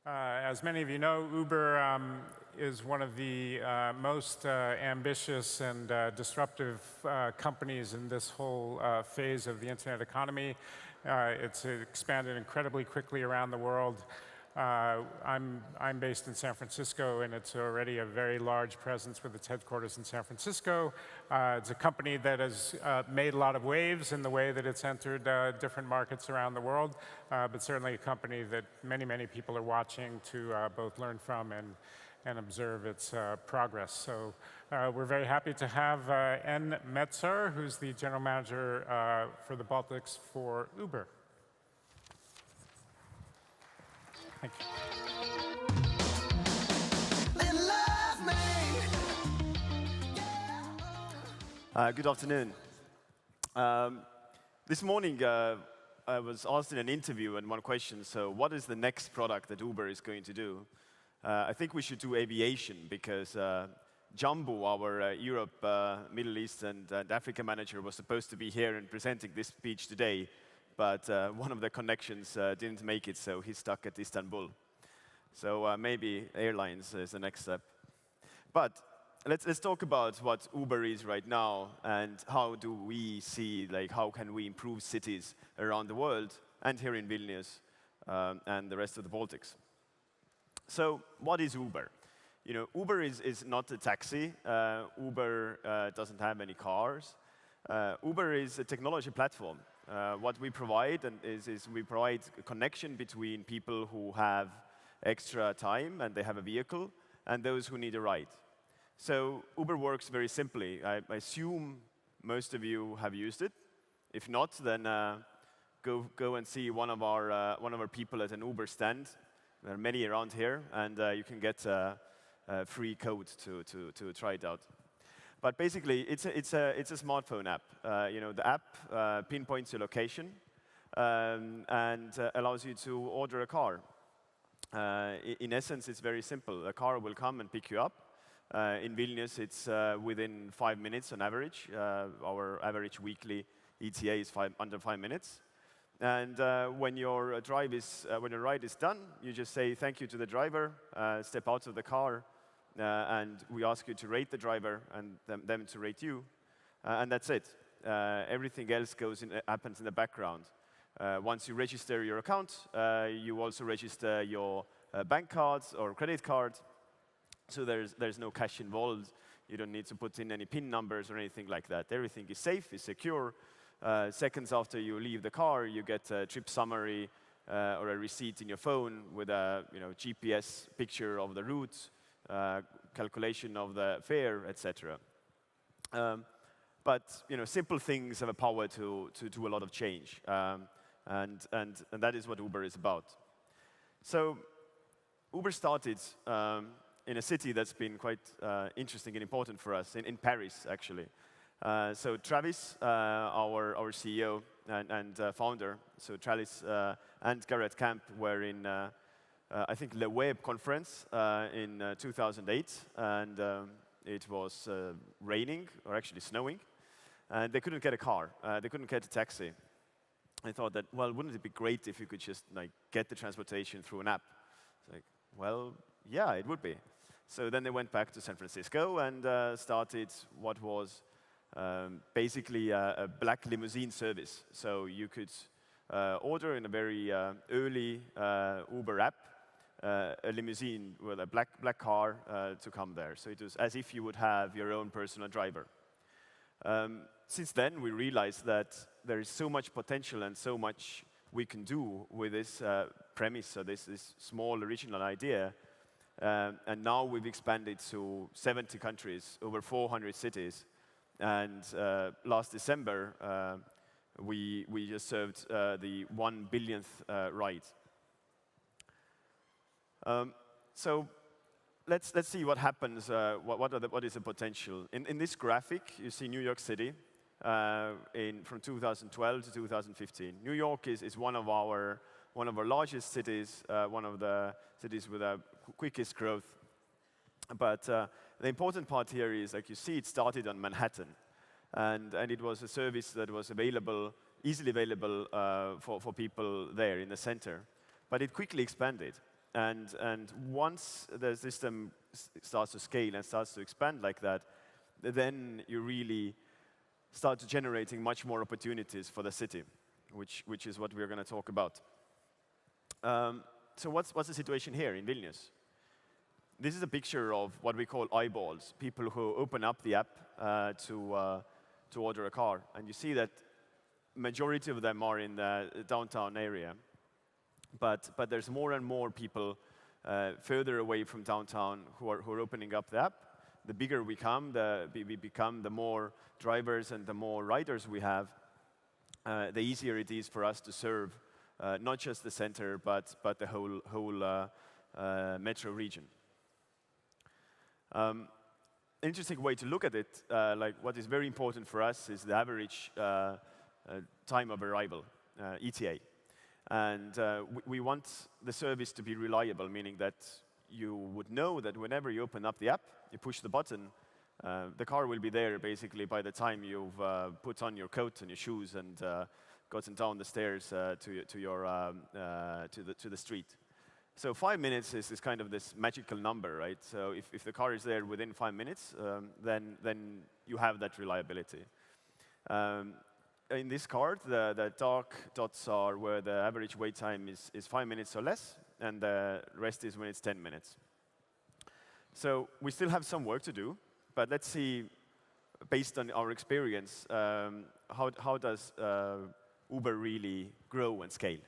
As many of you know, Uber is one of the most ambitious and disruptive companies in this whole phase of the internet economy. It's expanded incredibly quickly around the world. I'm based in San Francisco, and it's already a very large presence with its headquarters in San Francisco. It's a company that has made a lot of waves in the way that it's entered different markets around the world, but certainly a company that many, many people are watching to both learn from and observe its progress. So we're very happy to have Metsar, who's the general manager for the Baltics for Uber. Thank you. Good afternoon. This morning, I was asked in an interview and one question, so what is the next product that Uber is going to do? I think we should do aviation because Jumbo, our Europe, Middle East, and Africa manager, was supposed to be here and presenting this speech today, but one of the connections didn't make it, so he's stuck at Istanbul. So maybe airlines is the next step. But let's talk about what Uber is right now and how do we see, like, how can we improve cities around the world and here in Vilnius and the rest of the Baltics. So what is Uber? You know, Uber is not a taxi. Uber doesn't have any cars. Uber is a technology platform. What we provide is we provide a connection between people who have extra time and they have a vehicle and those who need a ride. So Uber works very simply. I assume most of you have used it. If not, then go and see one of our people at an Uber stand. There are many around here, and you can get a free code to try it out. But basically, it's a smartphone app. You know, the app pinpoints your location and allows you to order a car. In essence, it's very simple. A car will come and pick you up. In Vilnius, it's within 5 minutes on average. Our average weekly ETA is under 5 minutes. And when your ride is done, you just say thank you to the driver, step out of the car, and we ask you to rate the driver and them to rate you, and that's it. Everything else happens in the background. Once you register your account, you also register your bank cards or credit card. So there's no cash involved. You don't need to put in any PIN numbers or anything like that. Everything is safe, is secure. Seconds after you leave the car, you get a trip summary or a receipt in your phone with a GPS picture of the route, calculation of the fare, etc. But simple things have a power to do a lot of change, and that is what Uber is about. So Uber started in a city that's been quite interesting and important for us, in Paris, actually. So Travis, our CEO and founder, so Travis and Garrett Camp were in, I think, Le Web conference in 2008, and it was raining, or actually snowing, and they couldn't get a car. They couldn't get a taxi. I thought that, well, wouldn't it be great if you could just get the transportation through an app? It's like, well, yeah, it would be. So then they went back to San Francisco and started what was basically a black limousine service. So you could order in a very early Uber app a limousine with a black car to come there. So it was as if you would have your own personal driver. Since then, we realized that there is so much potential and so much we can do with this premise, so this small original idea. And now we've expanded to 70 countries, over 400 cities. And last December, we just served the 1 billionth ride. So let's see what happens. What is the potential? In this graphic, you see New York City from 2012 to 2015. New York is one of our largest cities, one of the cities with the quickest growth. But the important part here is, like you see, it started on Manhattan. And it was a service that was easily available for people there in the center. But it quickly expanded. And once the system starts to scale and starts to expand like that, then you really start to generating much more opportunities for the city, which is what we're going to talk about. So what's the situation here in Vilnius? This is a picture of what we call eyeballs, people who open up the app to order a car. And you see that majority of them are in the downtown area. But there's more and more people further away from downtown who are opening up the app. The bigger we become, the more drivers and the more riders we have, the easier it is for us to serve not just the center, but the whole metro region. Interesting way to look at it, like what is very important for us is the average time of arrival, ETA. And we want the service to be reliable, meaning that you would know that whenever you open up the app, you push the button, the car will be there basically by the time you've put on your coat and your shoes and gotten down the stairs to the street. So 5 minutes is kind of this magical number, right? So if the car is there within 5 minutes, then you have that reliability. In this card, the dark dots are where the average wait time is 5 minutes or less, and the rest is when it's 10 minutes. So we still have some work to do, but let's see, based on our experience, how does Uber really grow and scale?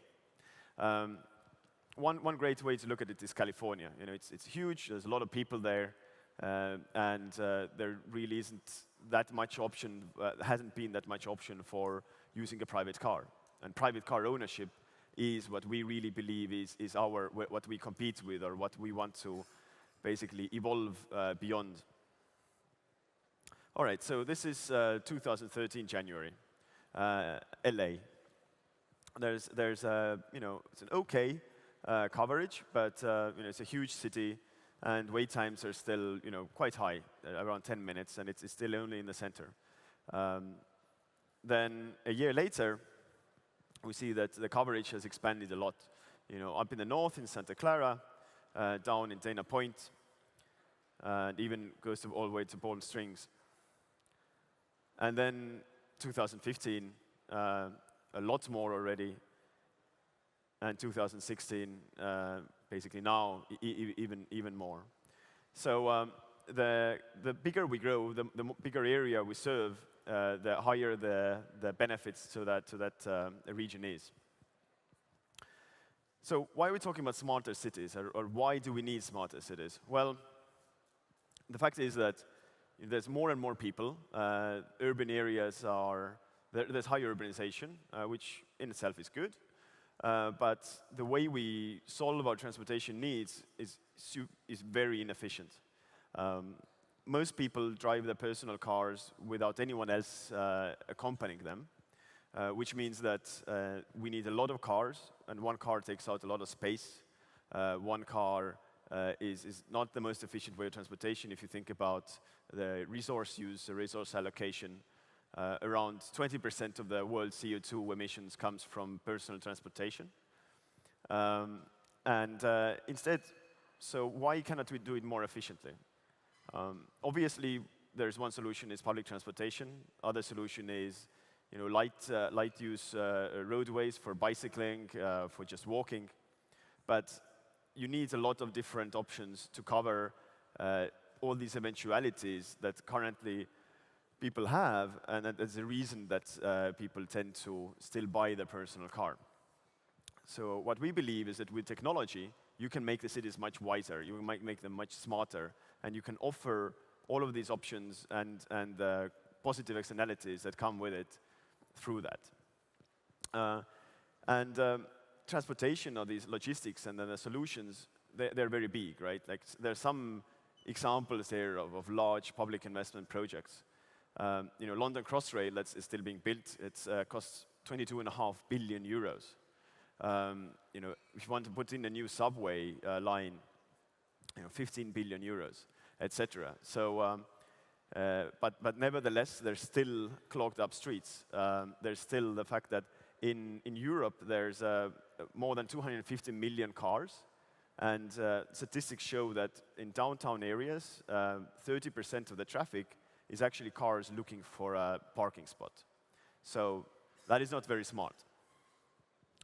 One great way to look at it is California. You know, it's huge. There's a lot of people there, and there really isn't that much option. Hasn't been that much option for using a private car. And private car ownership is what we really believe is what we compete with, or what we want to basically evolve beyond. All right. So this is 2013 January, LA. There's it's an okay coverage, but it's a huge city, and wait times are still quite high, around 10 minutes, and it's still only in the center. Then a year later, we see that the coverage has expanded a lot. Up in the north in Santa Clara, down in Dana Point, and even goes all the way to Palm Springs. And then 2015, a lot more already. And 2016, basically now, even more. So the bigger we grow, the bigger area we serve, the higher the benefits to that region is. So why are we talking about smarter cities, or why do we need smarter cities? Well, the fact is that there's more and more people. Urban areas there's higher urbanization, which in itself is good. But the way we solve our transportation needs is very inefficient. Most people drive their personal cars without anyone else accompanying them, which means that we need a lot of cars, and one car takes out a lot of space. One car is not the most efficient way of transportation if you think about the resource use, the resource allocation. Around 20% of the world's CO2 emissions comes from personal transportation. Instead, so why cannot we do it more efficiently? Obviously, there's one solution is public transportation. Other solution is light use roadways for bicycling, for just walking. But you need a lot of different options to cover all these eventualities that currently people have, and that's the reason that people tend to still buy their personal car. So what we believe is that with technology, you can make the cities much wiser, you might make them much smarter, and you can offer all of these options and the positive externalities that come with it through that. Transportation, or these logistics and then the solutions, they're very big, right? Like there's some examples there of large public investment projects. London Crossrail is still being built. It costs 22.5 billion euros. If you want to put in a new subway line, 15 billion euros, etc. So, but nevertheless, there's still clogged up streets. There's still the fact that in Europe there's more than 250 million cars, And statistics show that in downtown areas, 30% of the traffic is actually cars looking for a parking spot. So that is not very smart.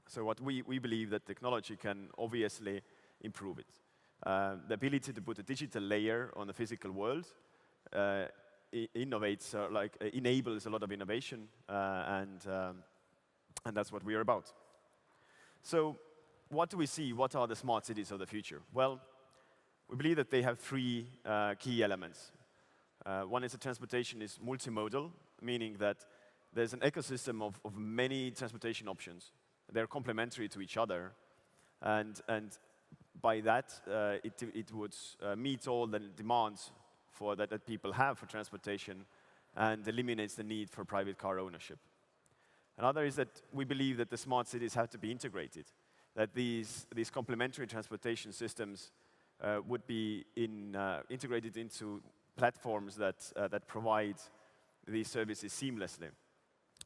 So what we believe that technology can obviously improve it. The ability to put a digital layer on the physical world enables a lot of innovation, and that's what we are about. So what do we see? What are the smart cities of the future? Well, we believe that they have three key elements. One is that transportation is multimodal, meaning that there's an ecosystem of many transportation options. They're complementary to each other, and by that, it would meet all the demands that people have for transportation and eliminates the need for private car ownership. Another is that we believe that the smart cities have to be integrated, that these complementary transportation systems would be integrated into platforms that provide these services seamlessly.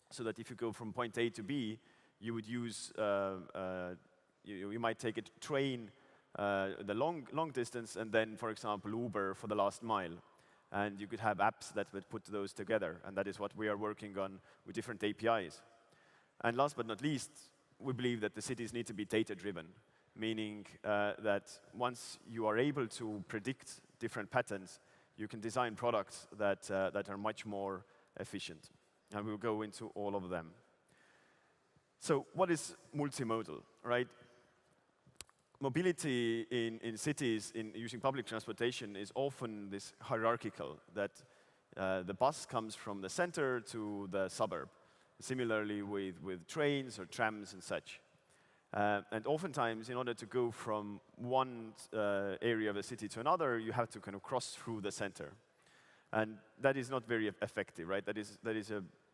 So that if you go from point A to B, you would use, you might take a train the long distance, and then, for example, Uber for the last mile. And you could have apps that would put those together, and that is what we are working on with different APIs. And last but not least, we believe that the cities need to be data-driven, meaning that once you are able to predict different patterns, you can design products that are much more efficient. And we'll go into all of them. So what is multimodal, right? Mobility in cities using public transportation is often this hierarchical, that the bus comes from the center to the suburb. Similarly with trains or trams and such. And oftentimes, in order to go from one area of the city to another, you have to kind of cross through the center. And that is not very effective, right?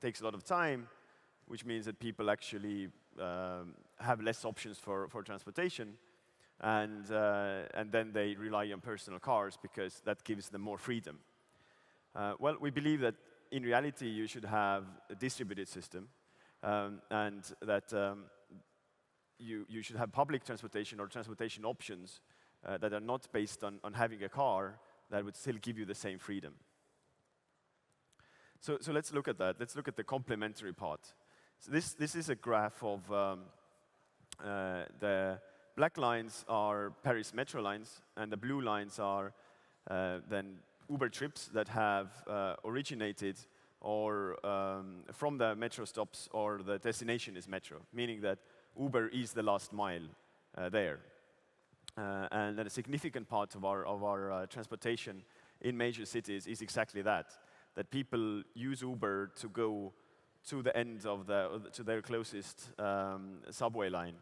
Takes a lot of time, which means that people actually have less options for transportation. And then they rely on personal cars because that gives them more freedom. Well, we believe that in reality you should have a distributed system, and that you should have public transportation or transportation options that are not based on having a car that would still give you the same freedom. So let's look at that. Let's look at the complementary part. So this is a graph of the black lines are Paris metro lines, and the blue lines are then Uber trips that have originated or from the metro stops, or the destination is metro, meaning that Uber is the last mile there. And that a significant part of our transportation in major cities is exactly that people use Uber to go to the end of to their closest subway line.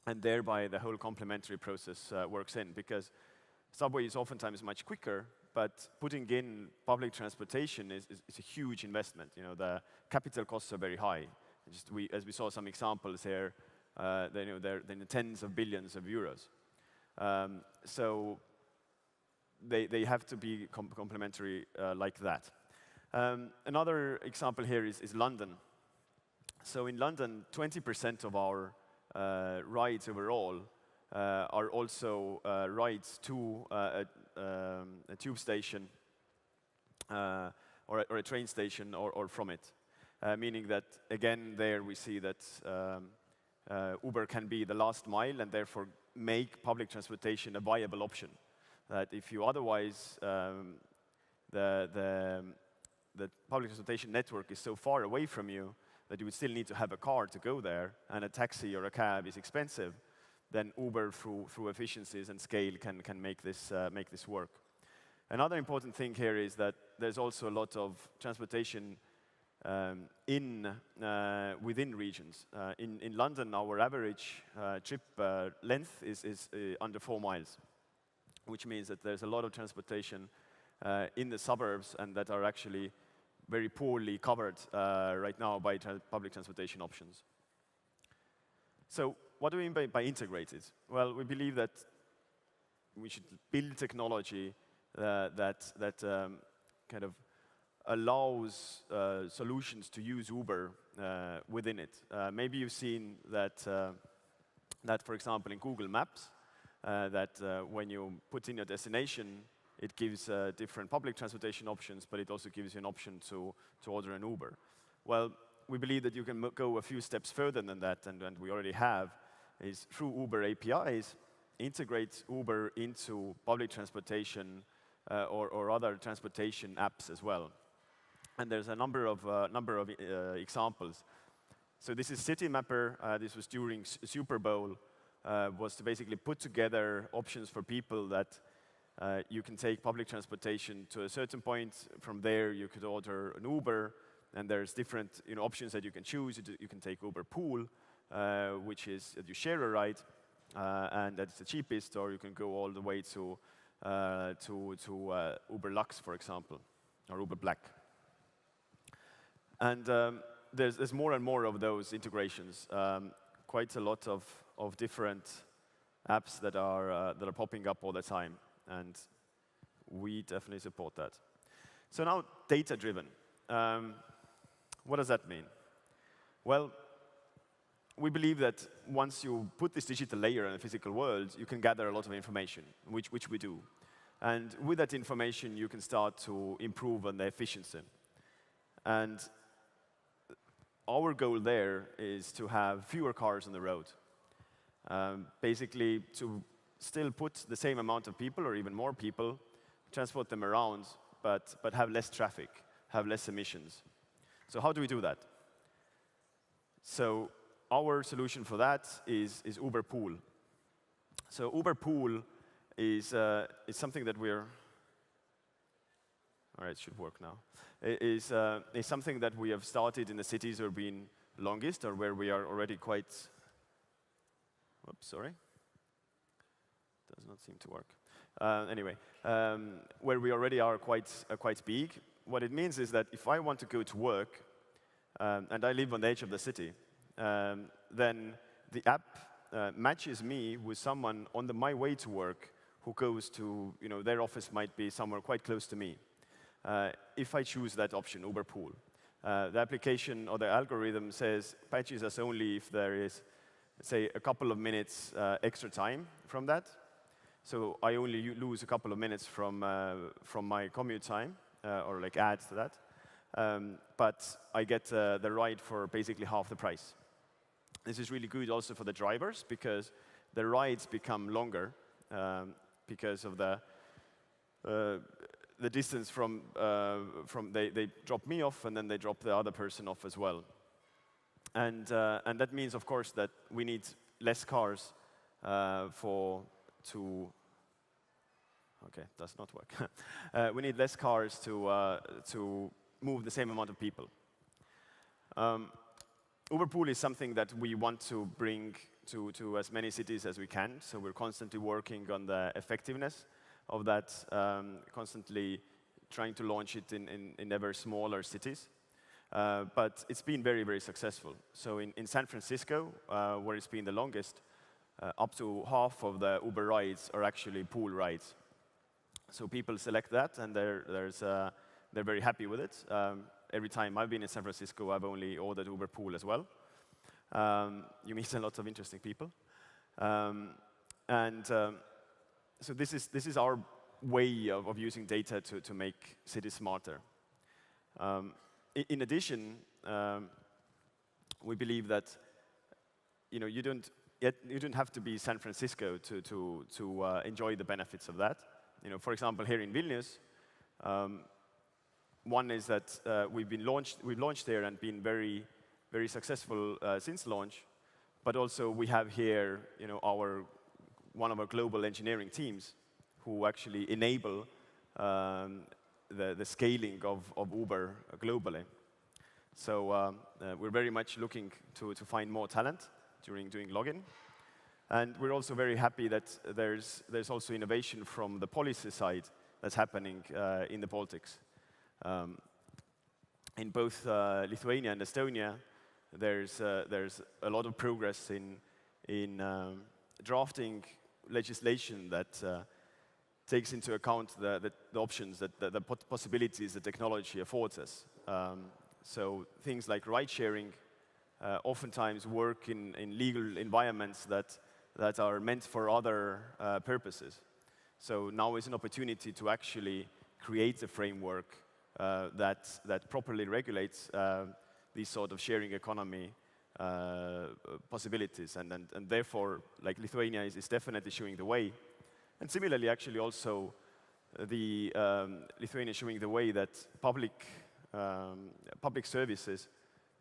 And thereby the whole complementary process works in, because subway is oftentimes much quicker, but putting in public transportation is a huge investment. You know, the capital costs are very high. As we saw some examples here, they're in the tens of billions of euros. So they have to be complementary like that. Another example here is London. So in London, 20% of our rides overall are also rides to a tube station or a train station or from it. Meaning that, again, there we see that Uber can be the last mile and therefore make public transportation a viable option. That if you otherwise, the public transportation network is so far away from you that you would still need to have a car to go there, and a taxi or a cab is expensive, then Uber, through efficiencies and scale, can make this work. Another important thing here is that there's also a lot of transportation within regions. In London, our average trip length is under 4 miles, which means that there's a lot of transportation in the suburbs, and that are actually very poorly covered right now by public transportation options. So what do we mean by integrated? Well, we believe that we should build technology that kind of allows solutions to use Uber within it. Maybe you've seen that, for example, in Google Maps, that when you put in your destination, it gives different public transportation options, but it also gives you an option to order an Uber. Well, we believe that you can go a few steps further than that, and we already have, is through Uber APIs, integrate Uber into public transportation or other transportation apps as well. And there's a number of examples. So this is City Mapper. This was during Super Bowl, was to basically put together options for people that you can take public transportation to a certain point. From there, you could order an Uber, and there's different options that you can choose. You can take Uberpool, which is that you share a ride, and that's the cheapest, or you can go all the way to Uber Lux, for example, or Uber Black. And there's more and more of those integrations. Quite a lot of different apps that are popping up all the time, and we definitely support that. So now, data-driven. What does that mean? Well, we believe that once you put this digital layer in the physical world, you can gather a lot of information, which we do. And with that information, you can start to improve on the efficiency. And our goal there is to have fewer cars on the road. Basically, to still put the same amount of people, or even more people, transport them around, but have less traffic, have less emissions. So how do we do that? So our solution for that is Uberpool. So Uberpool is something that we're... All right, it should work now. Is something that we have started in the cities where we've been longest, or where we are already quite... Oops, sorry. Does not seem to work. Anyway, where we already are quite big. What it means is that if I want to go to work, and I live on the edge of the city, then the app matches me with someone on my way to work who goes to, their office might be somewhere quite close to me. If I choose that option, Uberpool. The application or the algorithm says patches us only if there is, say, a couple of minutes extra time from that. So I only lose a couple of minutes from my commute time, or like adds to that. But I get the ride for basically half the price. This is really good also for the drivers, because the rides become longer because of the distance from they drop me off, and then they drop the other person off as well. And that means, of course, that we need less cars Okay, does not work. We need less cars to move the same amount of people. Uberpool is something that we want to bring to as many cities as we can, so we're constantly working on the effectiveness of that, constantly trying to launch it in ever smaller cities. But it's been very, very successful. So in San Francisco, where it's been the longest, up to half of the Uber rides are actually pool rides. So people select that, and they're very happy with it. Every time I've been in San Francisco, I've only ordered Uberpool as well. You meet a lot of interesting people. So this is our way of using data to make cities smarter. In addition, we believe that you don't have to be San Francisco to enjoy the benefits of that. For example, here in Vilnius, one is that we've launched there and been very, very successful since launch. But also we have here, one of our global engineering teams who actually enable the scaling of Uber globally. So we're very much looking to find more talent during doing login. And we're also very happy that there's also innovation from the policy side that's happening in the Baltics. In both Lithuania and Estonia, there's a lot of progress in drafting legislation that takes into account the options, the possibilities that technology affords us. So things like ride-sharing oftentimes work in legal environments that that are meant for other purposes. So now is an opportunity to actually create a framework that properly regulates these sort of sharing economy possibilities. And therefore, like Lithuania is definitely showing the way. And similarly, actually also, the Lithuania is showing the way that public services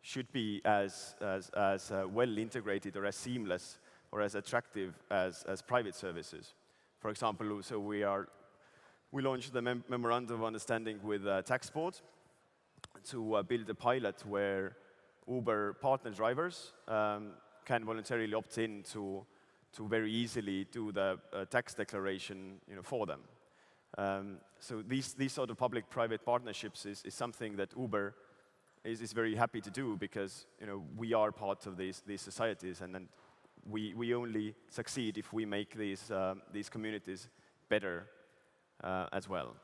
should be as well integrated or as seamless or as attractive as private services. For example, so we launched the memorandum of understanding with tax board to build a pilot where Uber partner drivers can voluntarily opt in to very easily do the tax declaration, for them. So these sort of public-private partnerships is something that Uber is very happy to do because we are part of these societies, and then we only succeed if we make these communities better as well.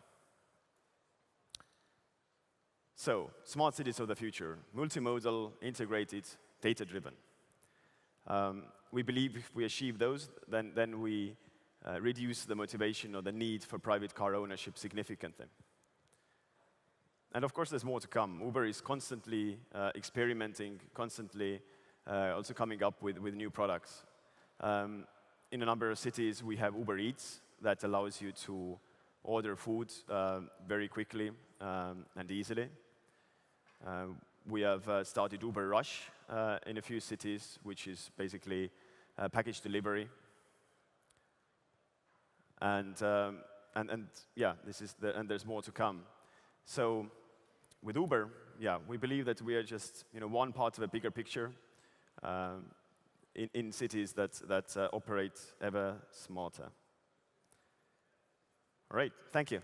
So, smart cities of the future, multimodal, integrated, data-driven. We believe if we achieve those, then we reduce the motivation or the need for private car ownership significantly. And of course, there's more to come. Uber is constantly experimenting, constantly also coming up with new products. In a number of cities, we have Uber Eats that allows you to order food very quickly and easily. We have started Uber Rush in a few cities, which is basically package delivery. And yeah, and there's more to come. So with Uber, yeah, we believe that we are just one part of a bigger picture in cities that operate ever smarter. All right, thank you.